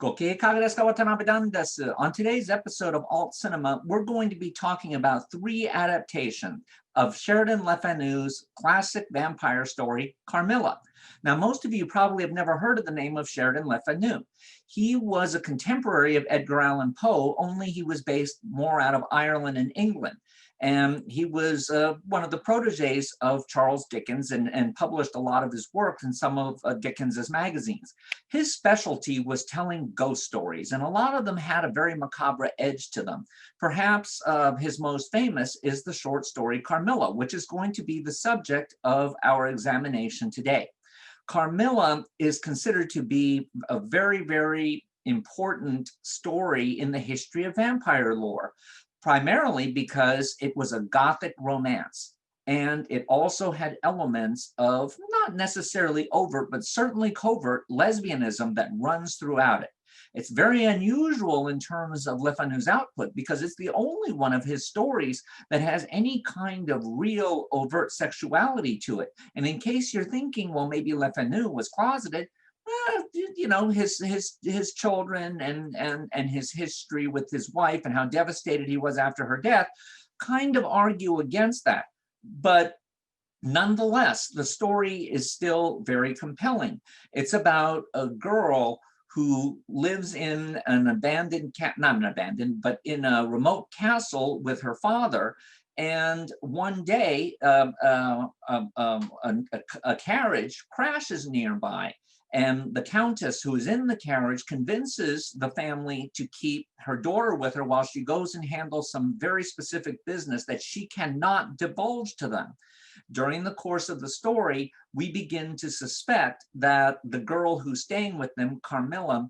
On today's episode of Alt Cinema, we're going to be talking about 3 adaptations of Sheridan Le Fanu's classic vampire story, Carmilla. Now, most of you probably have never heard of the name of Sheridan Le Fanu. He was a contemporary of Edgar Allan Poe, only he was based more out of Ireland and England. And he was one of the proteges of Charles Dickens and published a lot of his work in some of Dickens's magazines. His specialty was telling ghost stories, and a lot of them had a very macabre edge to them. Perhaps his most famous is the short story Carmilla, which is going to be the subject of our examination today. Carmilla is considered to be a very, very important story in the history of vampire lore, primarily because it was a Gothic romance. And it also had elements of not necessarily overt, but certainly covert lesbianism that runs throughout it. It's very unusual in terms of Le Fanu's output because it's the only one of his stories that has any kind of real overt sexuality to it. And in case you're thinking, well, maybe Le Fanu was closeted, you know, his children and his history with his wife and how devastated he was after her death kind of argue against that. But nonetheless, the story is still very compelling. It's about a girl who lives in an abandoned, not an abandoned, but in a remote castle with her father. And one day, a carriage crashes nearby. And the countess who is in the carriage convinces the family to keep her daughter with her while she goes and handles some very specific business that she cannot divulge to them. During the course of the story, we begin to suspect that the girl who's staying with them, Carmilla,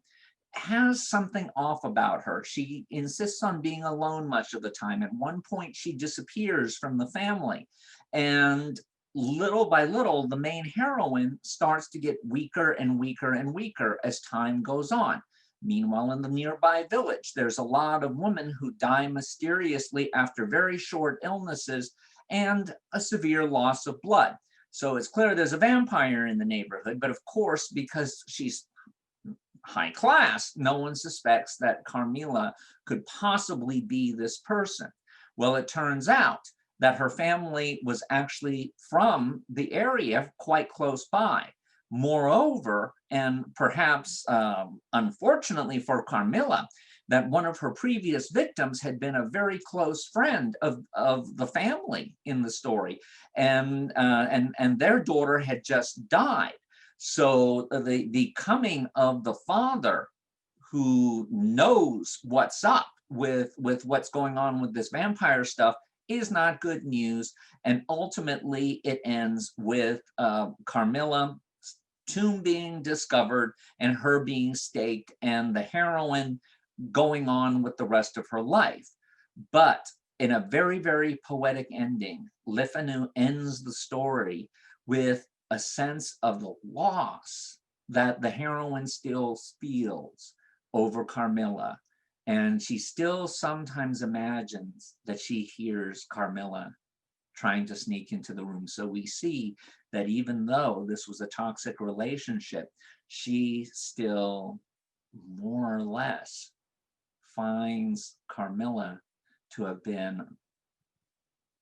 has something off about her. She insists on being alone much of the time. At one point, she disappears from the family. And little by little, the main heroine starts to get weaker and weaker and weaker as time goes on. Meanwhile, in the nearby village, there's a lot of women who die mysteriously after very short illnesses and a severe loss of blood. So it's clear there's a vampire in the neighborhood, but of course, because she's high class, no one suspects that Carmilla could possibly be this person. Well, it turns out that her family was actually from the area quite close by. Moreover, and perhaps unfortunately for Carmilla, that one of her previous victims had been a very close friend of the family in the story, and their daughter had just died. So the coming of the father, who knows what's up with what's going on with this vampire stuff, is not good news. And ultimately, it ends with Carmilla's tomb being discovered and her being staked, and the heroine going on with the rest of her life. But in a very, very poetic ending, Le Fanu ends the story with a sense of the loss that the heroine still feels over Carmilla. And she still sometimes imagines that she hears Carmilla trying to sneak into the room. So we see that even though this was a toxic relationship, she still more or less finds Carmilla to have been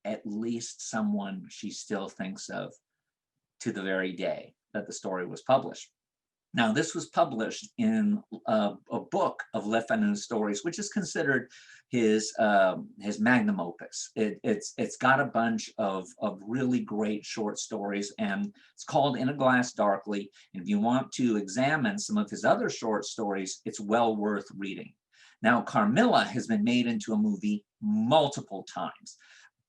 at least someone she still thinks of to the very day that the story was published. Now, this was published in a book of Le Fanu's stories, which is considered his magnum opus. It's got a bunch of really great short stories, and it's called In a Glass Darkly. And if you want to examine some of his other short stories, it's well worth reading. Now, Carmilla has been made into a movie multiple times,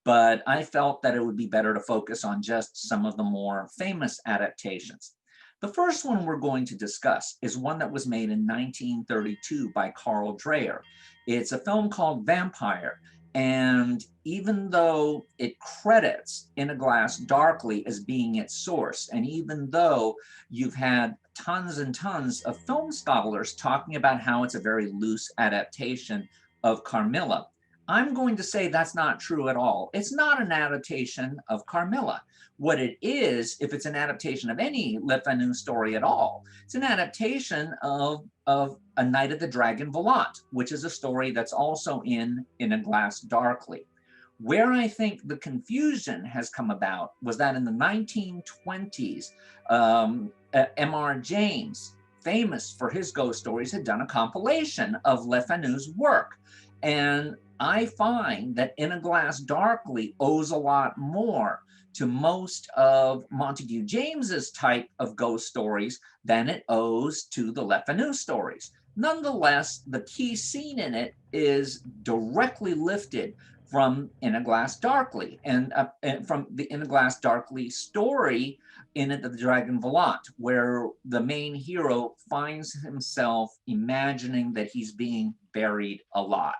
but I felt that it would be better to focus on just some of the more famous adaptations. The first one we're going to discuss is one that was made in 1932 by Carl Dreyer. It's a film called Vampire, and even though it credits In a Glass Darkly as being its source, and even though you've had tons and tons of film scholars talking about how it's a very loose adaptation of Carmilla, I'm going to say that's not true at all. It's not an adaptation of Carmilla. What it is, if it's an adaptation of any Le Fanu story at all, it's an adaptation of A Night at the Dragon Volant, which is a story that's also in a Glass Darkly. Where I think the confusion has come about was that in the 1920s, M.R. James, famous for his ghost stories, had done a compilation of Le Fanu's work. And I find that In a Glass Darkly owes a lot more to most of Montague James's type of ghost stories than it owes to the Le Fanu stories. Nonetheless, the key scene in it is directly lifted from In a Glass Darkly, and from the In a Glass Darkly story in it, The Dragon Volant, where the main hero finds himself imagining that he's being buried alive.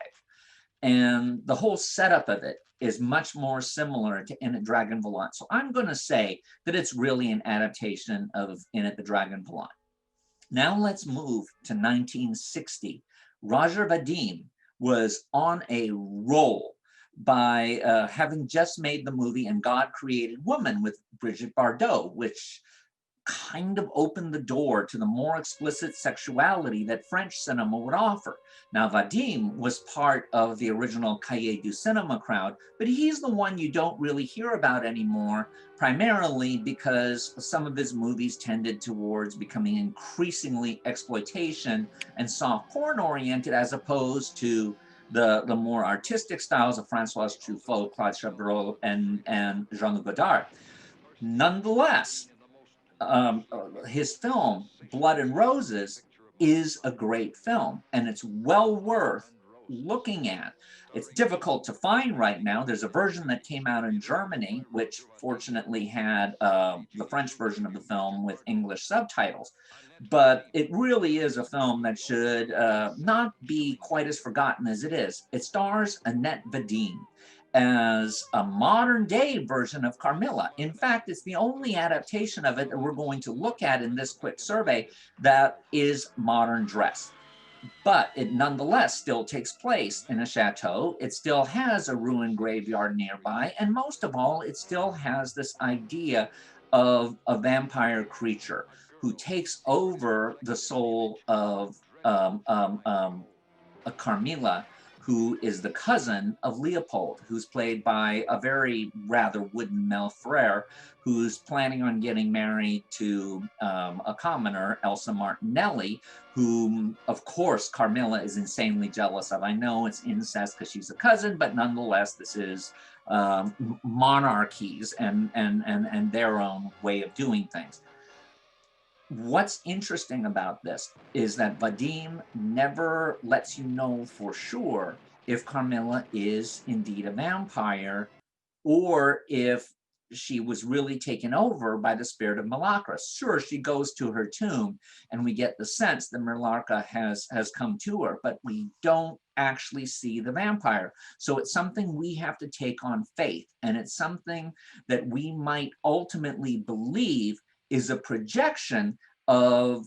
And the whole setup of it is much more similar to In It, Dragon Volant. So I'm going to say that it's really an adaptation of In It, the Dragon Volant. Now let's move to 1960. Roger Vadim was on a roll by having just made the movie And God Created Woman with Brigitte Bardot, which kind of opened the door to the more explicit sexuality that French cinema would offer. Now, Vadim was part of the original Cahiers du Cinema crowd, but he's the one you don't really hear about anymore, primarily because some of his movies tended towards becoming increasingly exploitation and soft porn oriented, as opposed to the more artistic styles of François Truffaut, Claude Chabrol, and Jean-Luc Godard. Nonetheless, his film, Blood and Roses, is a great film, and it's well worth looking at. It's difficult to find right now. There's a version that came out in Germany, which fortunately had the French version of the film with English subtitles. But it really is a film that should not be quite as forgotten as it is. It stars Annette Vadim as a modern day version of Carmilla. In fact, it's the only adaptation of it that we're going to look at in this quick survey that is modern dress. But it nonetheless still takes place in a chateau. It still has a ruined graveyard nearby. And most of all, it still has this idea of a vampire creature who takes over the soul of a Carmilla, who is the cousin of Leopold, who's played by a very rather wooden Mel Ferrer, who's planning on getting married to a commoner, Elsa Martinelli, whom, of course, Carmilla is insanely jealous of. I know it's incest because she's a cousin, but nonetheless, this is monarchies and their own way of doing things. What's interesting about this is that Vadim never lets you know for sure if Carmilla is indeed a vampire or if she was really taken over by the spirit of Malacra. Sure, she goes to her tomb and we get the sense that Malacra has come to her, but we don't actually see the vampire. So it's something we have to take on faith, and it's something that we might ultimately believe is a projection of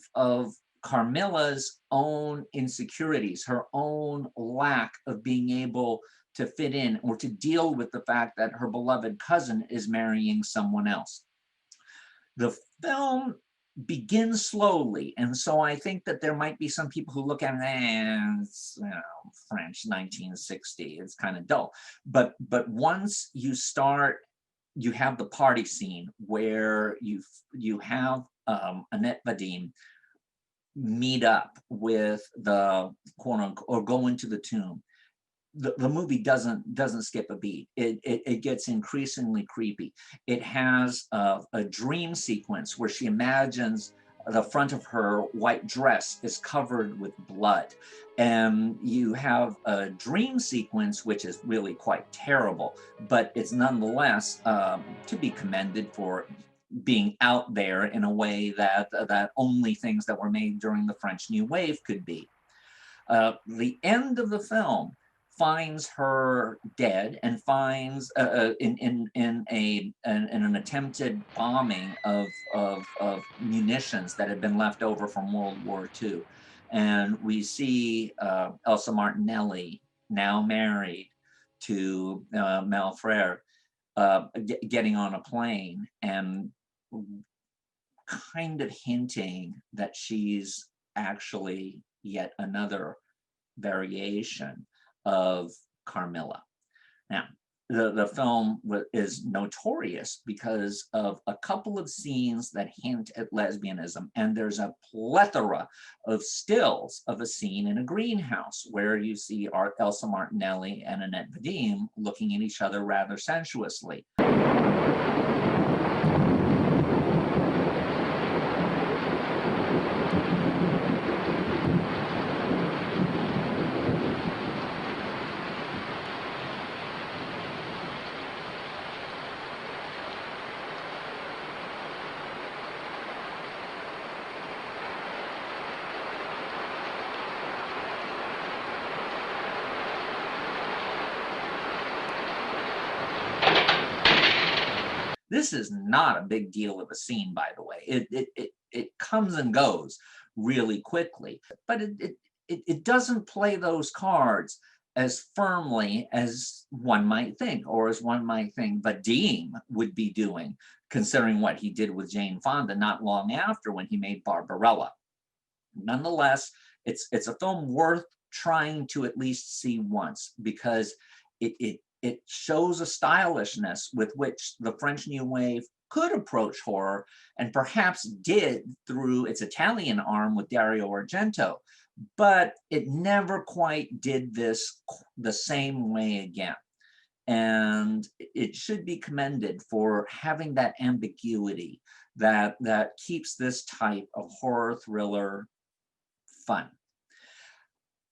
Carmilla's own insecurities, her own lack of being able to fit in or to deal with the fact that her beloved cousin is marrying someone else. The film begins slowly, and so I think that there might be some people who look at it and it's, French 1960, it's kind of dull. But once you start, you have the party scene where you have Annette Vadim meet up with the quote unquote, or go into the tomb. The movie doesn't skip a beat. It gets increasingly creepy. It has a dream sequence where she imagines the front of her white dress is covered with blood. And you have a dream sequence, which is really quite terrible, but it's nonetheless to be commended for being out there in a way that only things that were made during the French New Wave could be. The end of the film finds her dead and finds in an attempted bombing of munitions that had been left over from World War II. And we see Elsa Martinelli, now married, to Malfrere getting on a plane and kind of hinting that she's actually yet another variation of Carmilla. Now, the film is notorious because of a couple of scenes that hint at lesbianism, and there's a plethora of stills of a scene in a greenhouse where you see Elsa Martinelli and Annette Vadim looking at each other rather sensuously. This is not a big deal of a scene, by the way. It comes and goes really quickly, but it doesn't play those cards as firmly as one might think, or as one might think Vadim would be doing, considering what he did with Jane Fonda not long after when he made Barbarella. Nonetheless, it's a film worth trying to at least see once, because it shows a stylishness with which the French New Wave could approach horror, and perhaps did through its Italian arm with Dario Argento, but it never quite did this the same way again. And it should be commended for having that ambiguity that keeps this type of horror thriller fun.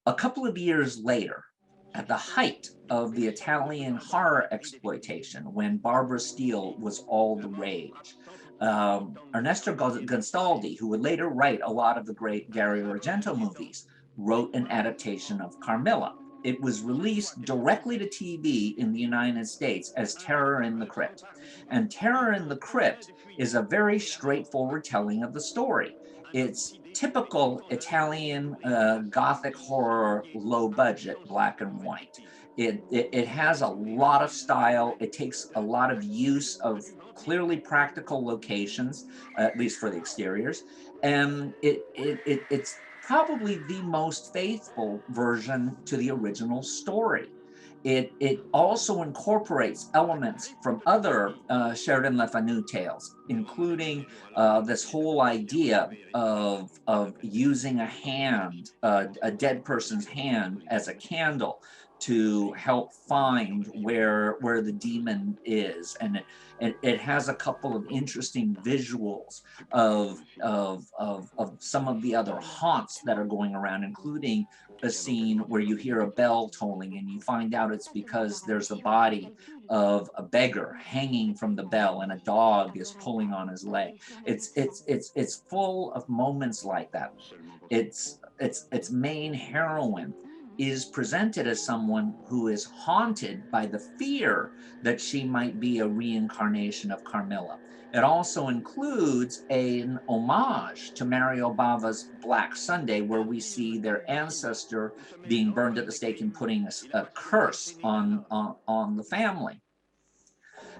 A couple of years later, at the height of the Italian horror exploitation, when Barbara Steele was all the rage, Ernesto Gastaldi, who would later write a lot of the great Dario Argento movies, wrote an adaptation of Carmilla. It was released directly to TV in the United States as Terror in the Crypt. And Terror in the Crypt is a very straightforward telling of the story. It's typical Italian Gothic horror, low budget, black and white. It has a lot of style. It takes a lot of use of clearly practical locations, at least for the exteriors. And it's probably the most faithful version to the original story. It also incorporates elements from other Sheridan Le Fanu tales, including this whole idea of using a hand, a dead person's hand, as a candle to help find where the demon is. And it has a couple of interesting visuals of some of the other haunts that are going around, including a scene where you hear a bell tolling and you find out it's because there's the body of a beggar hanging from the bell and a dog is pulling on his leg. It's full of moments like that. Its main heroine is presented as someone who is haunted by the fear that she might be a reincarnation of Carmilla. It also includes an homage to Mario Bava's Black Sunday, where we see their ancestor being burned at the stake and putting a curse on the family.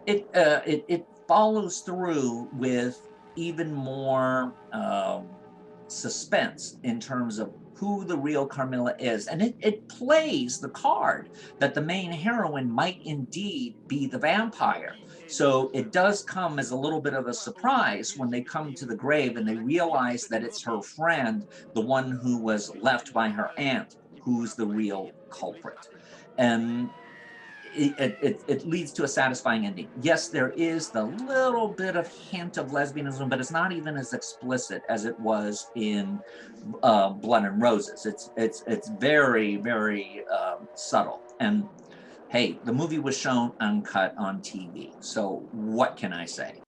It follows through with even more suspense in terms of who the real Carmilla is. And it plays the card that the main heroine might indeed be the vampire. So it does come as a little bit of a surprise when they come to the grave and they realize that it's her friend, the one who was left by her aunt, who's the real culprit. And it leads to a satisfying ending. Yes, there is the little bit of hint of lesbianism, but it's not even as explicit as it was in Blood and Roses. It's very, very subtle. And hey, the movie was shown uncut on TV, so what can I say?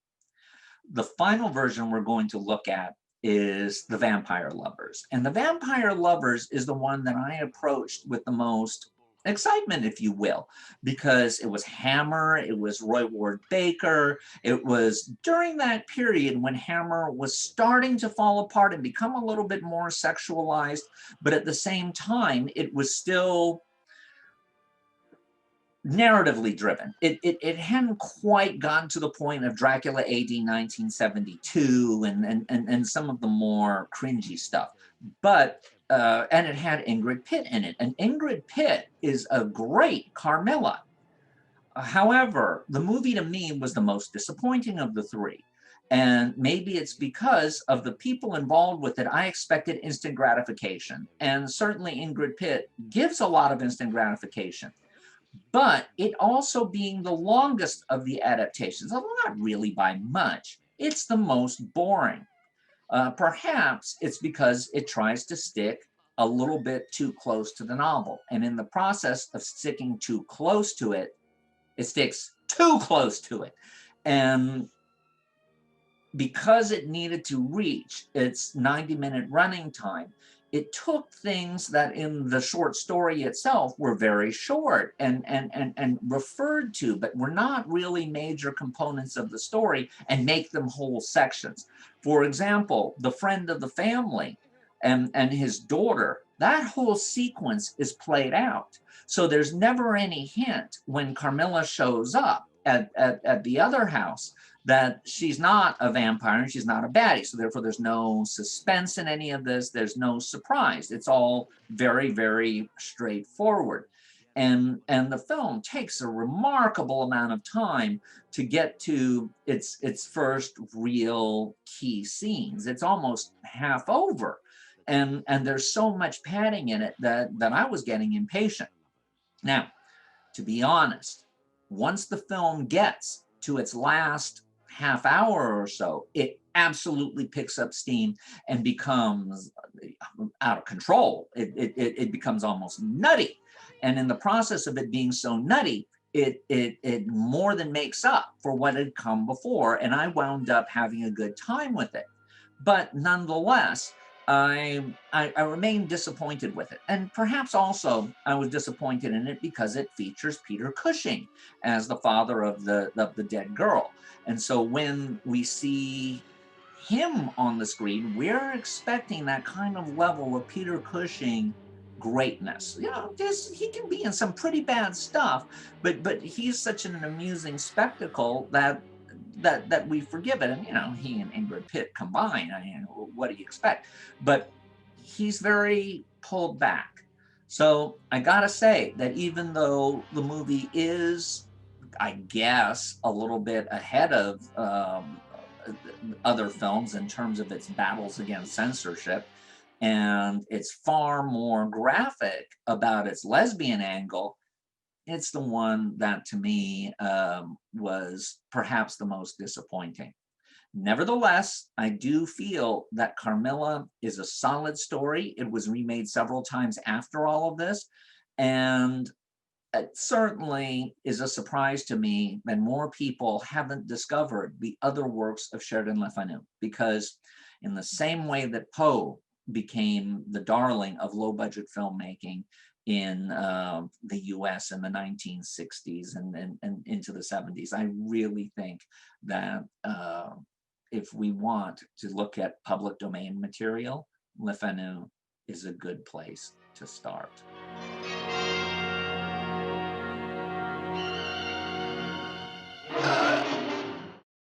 The final version we're going to look at is The Vampire Lovers. And The Vampire Lovers is the one that I approached with the most excitement, if you will, because it was Hammer, it was Roy Ward Baker. It was during that period when Hammer was starting to fall apart and become a little bit more sexualized, but at the same time, it was still narratively driven. It hadn't quite gotten to the point of Dracula AD 1972 and some of the more cringy stuff. But, and it had Ingrid Pitt in it. And Ingrid Pitt is a great Carmilla. However, the movie to me was the most disappointing of the three. And maybe it's because of the people involved with it. I expected instant gratification. And certainly Ingrid Pitt gives a lot of instant gratification. But it also being the longest of the adaptations, although not really by much, it's the most boring. Perhaps it's because it tries to stick a little bit too close to the novel. And in the process of sticking too close to it, it sticks too close to it. And because it needed to reach its 90-minute running time, it took things that in the short story itself were very short and referred to, but were not really major components of the story, and make them whole sections. For example, the friend of the family and his daughter, that whole sequence is played out. So there's never any hint when Carmilla shows up at the other house that she's not a vampire and she's not a baddie. So therefore there's no suspense in any of this. There's no surprise. It's all very, very straightforward. And the film takes a remarkable amount of time to get to its first real key scenes. It's almost half over. And there's so much padding in it that I was getting impatient. Now, to be honest, once the film gets to its last half hour or so, it absolutely picks up steam and becomes out of control. It becomes almost nutty. And in the process of it being so nutty, it more than makes up for what had come before. And I wound up having a good time with it. But nonetheless, I remain disappointed with it. And perhaps also I was disappointed in it because it features Peter Cushing as the father of the dead girl. And so when we see him on the screen, we're expecting that kind of level of Peter Cushing greatness. You know, he can be in some pretty bad stuff, but he's such an amusing spectacle that we forgive it. And you know, he and Ingrid Pitt combined, I mean, what do you expect? But he's very pulled back. So I gotta say that even though the movie is, I guess, a little bit ahead of other films in terms of its battles against censorship, and it's far more graphic about its lesbian angle, it's the one that to me was perhaps the most disappointing. Nevertheless, I do feel that Carmilla is a solid story. It was remade several times after all of this, and it certainly is a surprise to me that more people haven't discovered the other works of Sheridan Le Fanu, because in the same way that Poe became the darling of low-budget filmmaking in the US in the 1960s and into the 70s, I really think that if we want to look at public domain material, Le Fanu is a good place to start.